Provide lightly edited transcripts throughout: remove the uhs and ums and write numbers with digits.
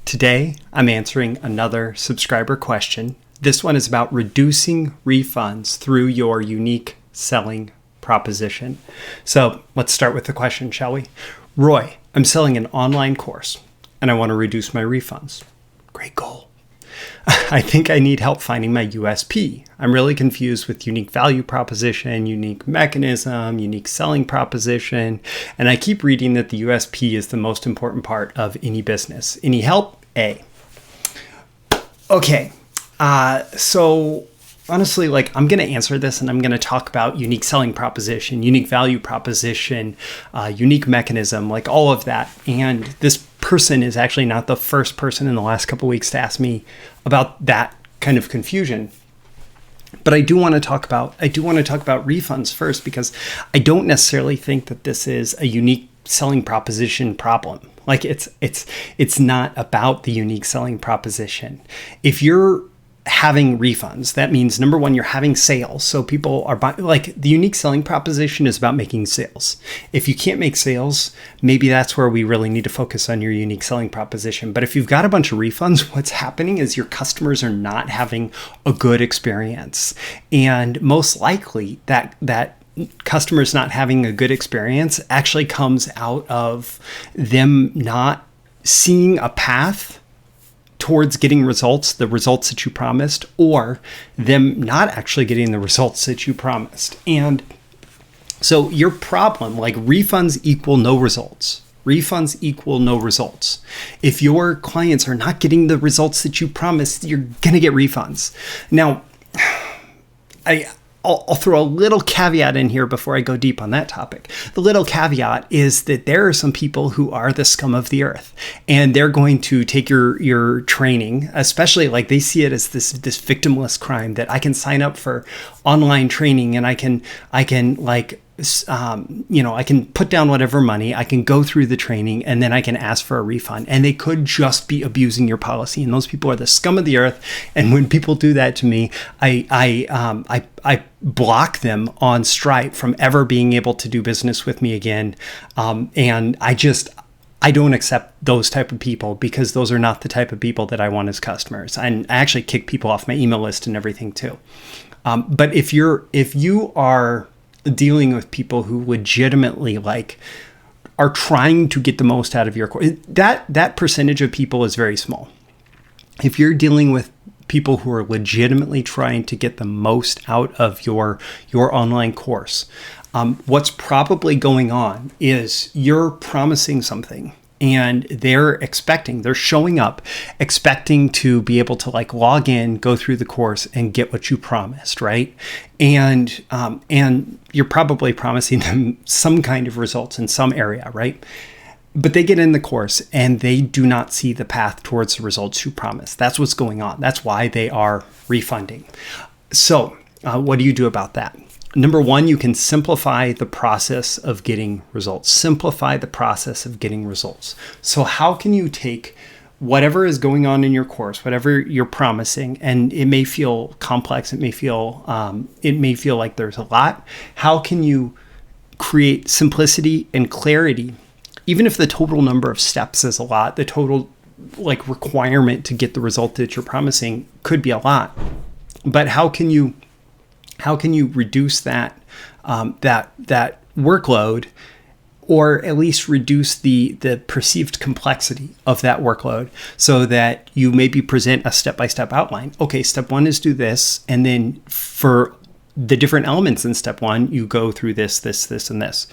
Today, I'm answering another subscriber question. This one is about reducing refunds through your unique selling proposition. So let's start with the question, shall we? Roy, I'm selling an online course and I want to reduce my refunds. Great goal. I think I need help finding my USP. I'm really confused with unique value proposition, unique mechanism, unique selling proposition, and I keep reading that the USP is the most important part of any business. Any help? A. Okay, so honestly, I'm going to answer this and I'm going to talk about unique selling proposition, unique value proposition, unique mechanism, all of that. And this person is actually not the first person in the last couple of weeks to ask me about that kind of confusion. But I do want to talk about refunds first, because I don't necessarily think that this is a unique selling proposition problem. It's not about the unique selling proposition. If you're having refunds, that means number one, you're having sales. So people are buying, the unique selling proposition is about making sales. If you can't make sales, maybe that's where we really need to focus on your unique selling proposition. But if you've got a bunch of refunds, what's happening is your customers are not having a good experience. And most likely that customers not having a good experience actually comes out of them not seeing a path towards getting results, the results that you promised, or them not actually getting the results that you promised. And so your problem, refunds equal no results. Refunds equal no results. If your clients are not getting the results that you promised, you're going to get refunds. Now, I'll throw a little caveat in here before I go deep on that topic. The little caveat is that there are some people who are the scum of the earth, and they're going to take your training, especially they see it as this victimless crime that I can sign up for online training and I can put down whatever money, I can go through the training, and then I can ask for a refund. And they could just be abusing your policy. And those people are the scum of the earth. And when people do that to me, I block them on Stripe from ever being able to do business with me again. And I don't accept those type of people, because those are not the type of people that I want as customers. And I actually kick people off my email list and everything too. But if you are dealing with people who legitimately are trying to get the most out of your course, that percentage of people is very small. If you're dealing with people who are legitimately trying to get the most out of your online course, what's probably going on is you're promising something, and they're showing up expecting to be able to log in, go through the course, and get what you promised, right? And you're probably promising them some kind of results in some area, right? But they get in the course and they do not see the path towards the results you promised. That's what's going on. That's why they are refunding. So what do you do about that? Number one, you can simplify the process of getting results. Simplify the process of getting results. So how can you take whatever is going on in your course, whatever you're promising, and it may feel complex, it may feel like there's a lot. How can you create simplicity and clarity? Even if the total number of steps is a lot, the total requirement to get the result that you're promising could be a lot. But how can you reduce that workload, or at least reduce the perceived complexity of that workload, so that you maybe present a step-by-step outline? Okay, step one is do this, and then for the different elements in step one, you go through this, and this.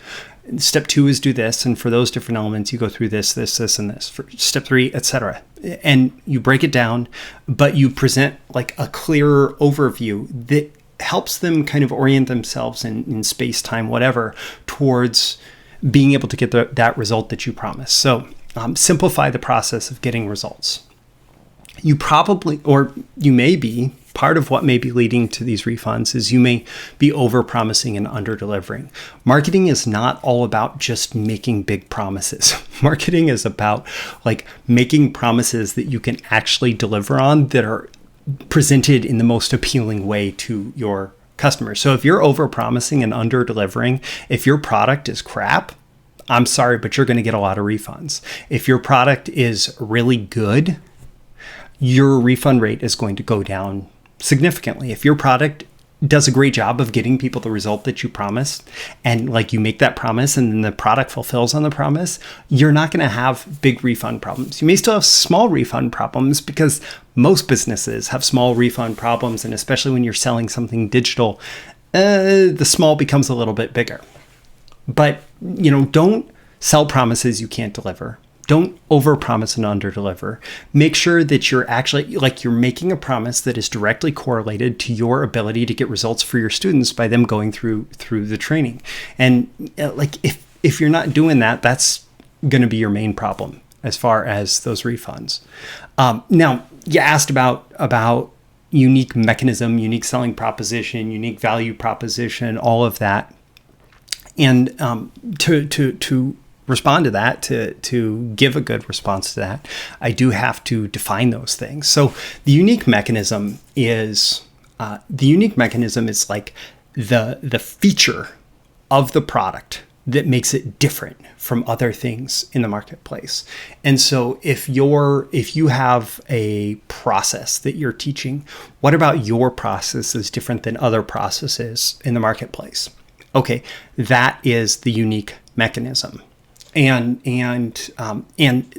Step two is do this, and for those different elements, you go through this, and this. For step three, etc. And you break it down, but you present a clearer overview that helps them kind of orient themselves in space, time, whatever, towards being able to get that result that you promised. So simplify the process of getting results. You probably, or you may be, part of what may be leading to these refunds is you may be over-promising and under-delivering. Marketing is not all about just making big promises. Marketing is about making promises that you can actually deliver on, that are presented in the most appealing way to your customers. So if you're over-promising and under-delivering, if your product is crap, I'm sorry, but you're going to get a lot of refunds. If your product is really good, your refund rate is going to go down significantly. If your product does a great job of getting people the result that you promised, and like you make that promise and then the product fulfills on the promise, you're not going to have big refund problems. You may still have small refund problems because most businesses have small refund problems. And especially when you're selling something digital, the small becomes a little bit bigger. But, don't sell promises you can't deliver. Don't overpromise and underdeliver. Make sure that you're actually you're making a promise that is directly correlated to your ability to get results for your students by them going through the training. And if you're not doing that, that's going to be your main problem as far as those refunds. Now, you asked about unique mechanism, unique selling proposition, unique value proposition, all of that. And to respond to that, to give a good response to that, I do have to define those things. So the unique mechanism is like the feature of the product that makes it different from other things in the marketplace. And so if you have a process that you're teaching, what about your process is different than other processes in the marketplace? Okay, that is the unique mechanism. And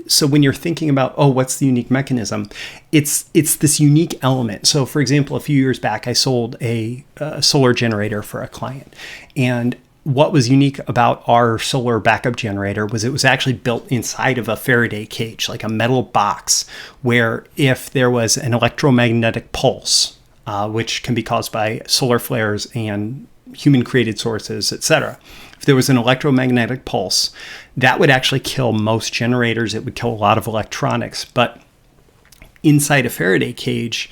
so when you're thinking about, what's the unique mechanism? It's this unique element. So for example, a few years back, I sold a solar generator for a client. And what was unique about our solar backup generator was it was actually built inside of a Faraday cage, like a metal box, where if there was an electromagnetic pulse, which can be caused by solar flares and human-created sources, etc. If there was an electromagnetic pulse, that would actually kill most generators. It would kill a lot of electronics. But inside a Faraday cage,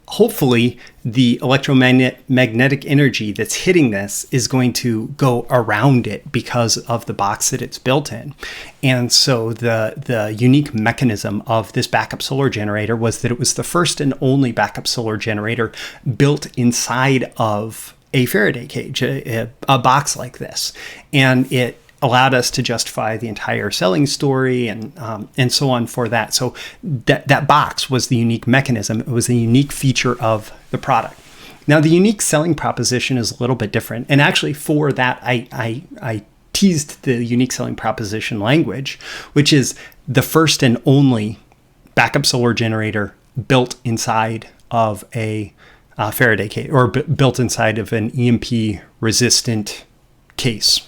hopefully the electromagnetic energy that's hitting this is going to go around it because of the box that it's built in. And so the unique mechanism of this backup solar generator was that it was the first and only backup solar generator built inside of a Faraday cage, a box like this. And it allowed us to justify the entire selling story and so on for that. So that box was the unique mechanism. It was a unique feature of the product. Now, the unique selling proposition is a little bit different. And actually for that, I teased the unique selling proposition language, which is the first and only backup solar generator built inside of a Faraday case, or built inside of an EMP resistant case.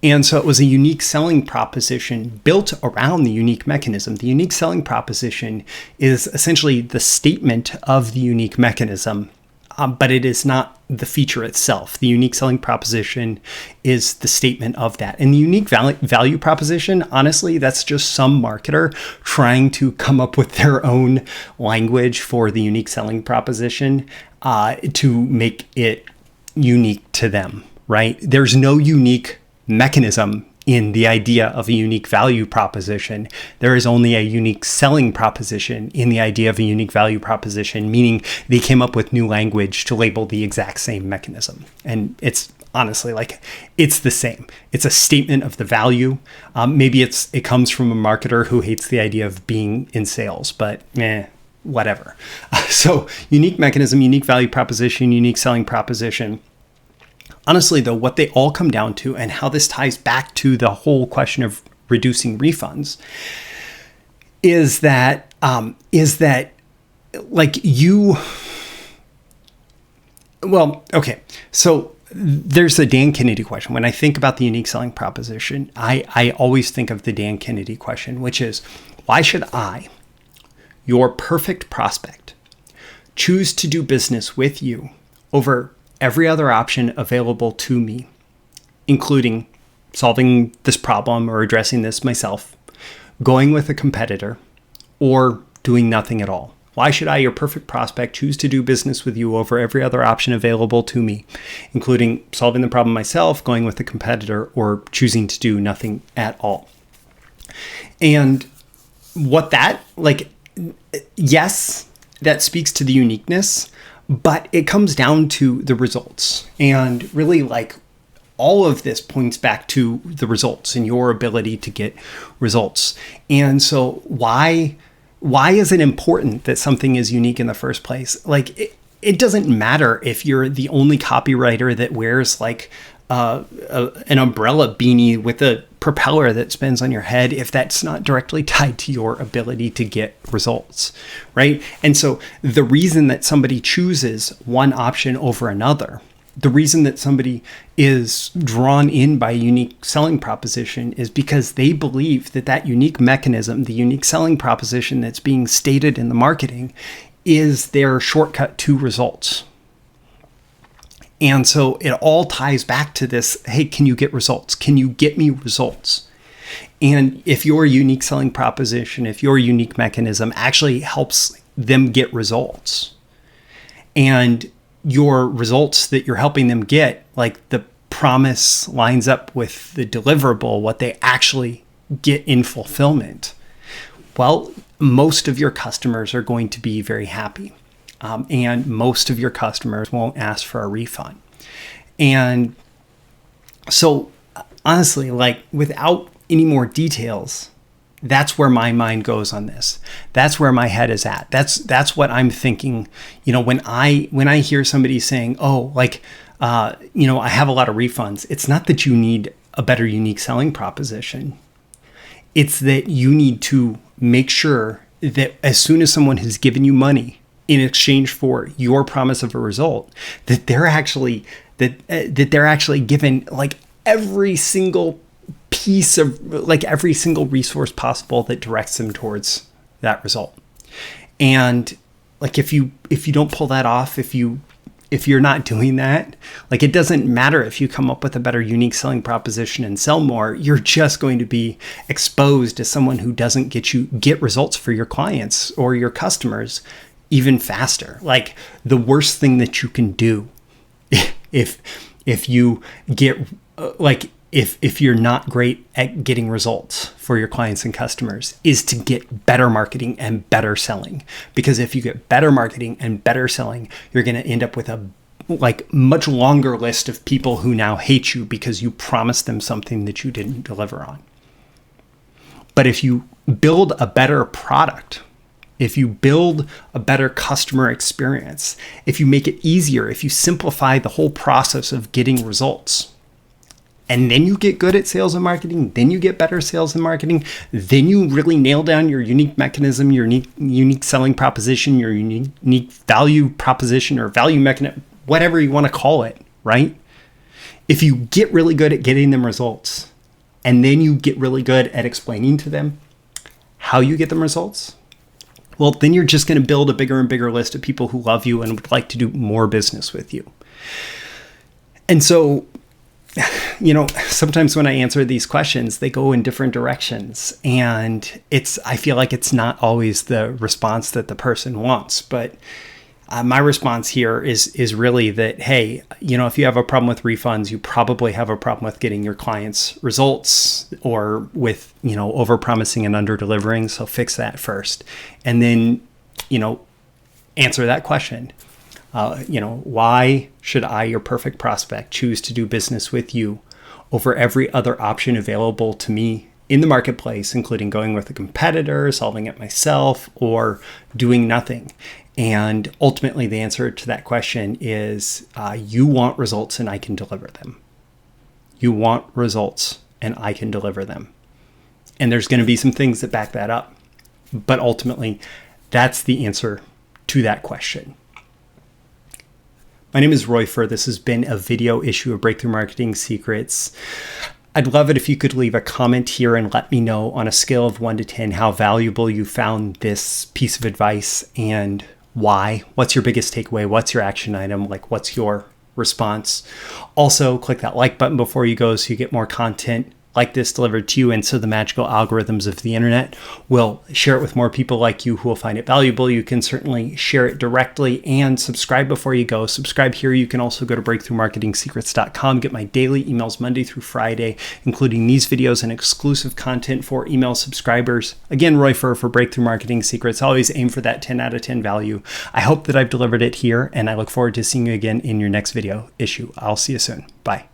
And so it was a unique selling proposition built around the unique mechanism. The unique selling proposition is essentially the statement of the unique mechanism, but it is not the feature itself. The unique selling proposition is the statement of that. And the unique value proposition, honestly, that's just some marketer trying to come up with their own language for the unique selling proposition to make it unique to them, right? There's no unique mechanism in the idea of a unique value proposition. There is only a unique selling proposition in the idea of a unique value proposition, meaning they came up with new language to label the exact same mechanism. And it's honestly it's the same. It's a statement of the value. Maybe it comes from a marketer who hates the idea of being in sales, but whatever. So unique mechanism, unique value proposition, unique selling proposition. Honestly, though, what they all come down to, and how this ties back to the whole question of reducing refunds, is that so there's the Dan Kennedy question. When I think about the unique selling proposition, I always think of the Dan Kennedy question, which is, why should I, your perfect prospect, choose to do business with you over every other option available to me, including solving this problem or addressing this myself, going with a competitor, or doing nothing at all? Why should I, your perfect prospect, choose to do business with you over every other option available to me, including solving the problem myself, going with a competitor, or choosing to do nothing at all? And what that, yes, that speaks to the uniqueness, but it comes down to the results. And really, all of this points back to the results and your ability to get results. And so why is it important that something is unique in the first place? Like it doesn't matter if you're the only copywriter that wears like an umbrella beanie with a propeller that spins on your head, if that's not directly tied to your ability to get results, right? And so the reason that somebody chooses one option over another, the reason that somebody is drawn in by a unique selling proposition is because they believe that that unique mechanism, the unique selling proposition that's being stated in the marketing, is their shortcut to results. And so it all ties back to this, hey, can you get results? Can you get me results? And if your unique selling proposition, if your unique mechanism actually helps them get results, and your results that you're helping them get, like the promise lines up with the deliverable, what they actually get in fulfillment, well, most of your customers are going to be very happy. And most of your customers won't ask for a refund. And so honestly, like without any more details, that's where my mind goes on this. That's where my head is at. That's what I'm thinking. You know, when I hear somebody saying, oh, like, I have a lot of refunds. It's not that you need a better unique selling proposition. It's that you need to make sure that as soon as someone has given you money in exchange for your promise of a result, that they're actually given like every single piece of, like every single resource possible that directs them towards that result. And like if you don't pull that off, if you're not doing that, like it doesn't matter if you come up with a better unique selling proposition and sell more, you're just going to be exposed as someone who doesn't get results for your clients or your customers even faster. Like the worst thing that you can do if you get if you're not great at getting results for your clients and customers is to get better marketing and better selling. Because if you get better marketing and better selling, you're going to end up with a like much longer list of people who now hate you because you promised them something that you didn't deliver on. But if you build a better product, if you build a better customer experience, if you make it easier, if you simplify the whole process of getting results, and then you get good at sales and marketing, then you get better sales and marketing, then you really nail down your unique mechanism, your unique selling proposition, your unique value proposition or value mechanism, whatever you want to call it, right? If you get really good at getting them results, and then you get really good at explaining to them how you get them results, well, then you're just going to build a bigger and bigger list of people who love you and would like to do more business with you. And so, sometimes when I answer these questions, they go in different directions, and I feel like it's not always the response that the person wants. But my response here is really that, hey, if you have a problem with refunds, you probably have a problem with getting your clients results or with, over-promising and under-delivering. So fix that first. And then, answer that question. Why should I, your perfect prospect, choose to do business with you over every other option available to me in the marketplace, including going with a competitor, solving it myself, or doing nothing? And ultimately, the answer to that question is you want results and I can deliver them. You want results and I can deliver them. And there's going to be some things that back that up. But ultimately, that's the answer to that question. My name is Roy Furr. This has been a video issue of Breakthrough Marketing Secrets. I'd love it if you could leave a comment here and let me know on a scale of 1 to 10 how valuable you found this piece of advice and why. What's your biggest takeaway? What's your action item? Like, what's your response? Also, click that like button before you go so you get more content like this delivered to you, and so the magical algorithms of the internet will share it with more people like you who will find it valuable. You can certainly share it directly and subscribe before you go. Subscribe here. You can also go to breakthroughmarketingsecrets.com, get my daily emails Monday through Friday, including these videos and exclusive content for email subscribers. Again, Roy Furr for Breakthrough Marketing Secrets. Always aim for that 10 out of 10 value. I hope that I've delivered it here, and I look forward to seeing you again in your next video issue. I'll see you soon. Bye.